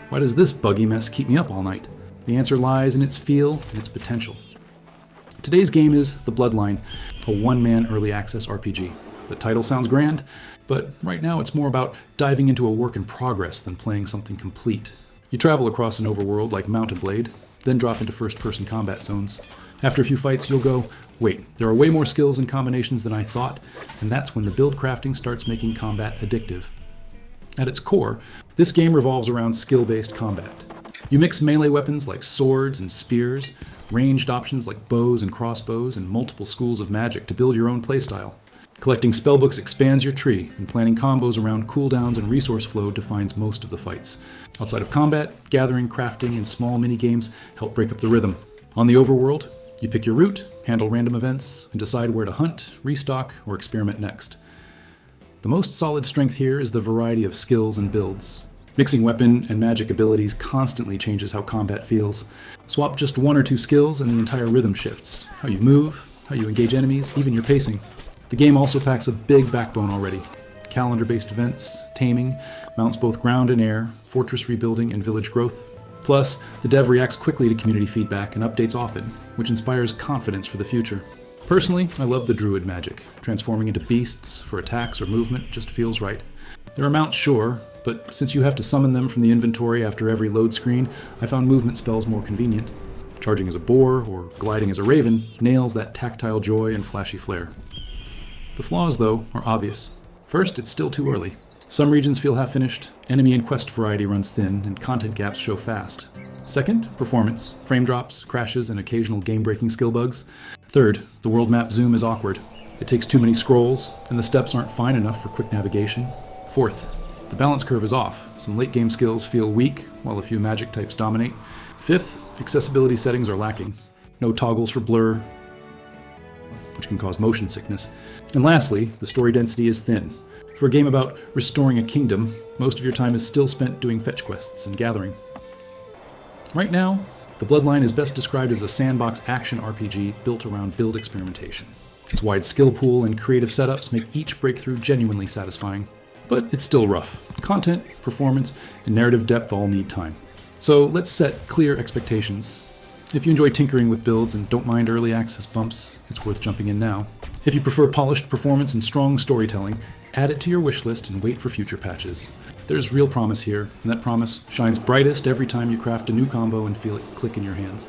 Why does this buggy mess keep me up all night? The answer lies in its feel and its potential. Today's game is The Bloodline, a one-man early access RPG. The title sounds grand, but right now it's more about diving into a work in progress than playing something complete. You travel across an overworld like Mount and Blade, then drop into first-person combat zones. After a few fights, you'll go, wait, there are way more skills and combinations than I thought, and that's when the build crafting starts making combat addictive. At its core, this game revolves around skill-based combat. You mix melee weapons like swords and spears, ranged options like bows and crossbows, and multiple schools of magic to build your own playstyle. Collecting spellbooks expands your tree, and planning combos around cooldowns and resource flow defines most of the fights. Outside of combat, gathering, crafting, and small mini-games help break up the rhythm. On the overworld, you pick your route, handle random events, and decide where to hunt, restock, or experiment next. The most solid strength here is the variety of skills and builds. Mixing weapon and magic abilities constantly changes how combat feels. Swap just one or two skills and the entire rhythm shifts. How you move, how you engage enemies, even your pacing. The game also packs a big backbone already. Calendar-based events, taming, mounts both ground and air, fortress rebuilding, and village growth. Plus, the dev reacts quickly to community feedback and updates often, which inspires confidence for the future. Personally, I love the druid magic. Transforming into beasts for attacks or movement just feels right. There are mounts, sure, but since you have to summon them from the inventory after every load screen, I found movement spells more convenient. Charging as a boar or gliding as a raven nails that tactile joy and flashy flair. The flaws, though, are obvious. First, it's still too early. Some regions feel half-finished, enemy and quest variety runs thin, and content gaps show fast. Second, performance. Frame drops, crashes, and occasional game-breaking skill bugs. Third, the world map zoom is awkward. It takes too many scrolls, and the steps aren't fine enough for quick navigation. Fourth, the balance curve is off. Some late-game skills feel weak, while a few magic types dominate. Fifth, accessibility settings are lacking. No toggles for blur, which can cause motion sickness. And lastly, the story density is thin. For a game about restoring a kingdom, most of your time is still spent doing fetch quests and gathering. Right now, The Bloodline is best described as a sandbox action RPG built around build experimentation. Its wide skill pool and creative setups make each breakthrough genuinely satisfying. But it's still rough. Content, performance, and narrative depth all need time. So let's set clear expectations. If you enjoy tinkering with builds and don't mind early access bumps, it's worth jumping in now. If you prefer polished performance and strong storytelling, add it to your wishlist and wait for future patches. There's real promise here, and that promise shines brightest every time you craft a new combo and feel it click in your hands.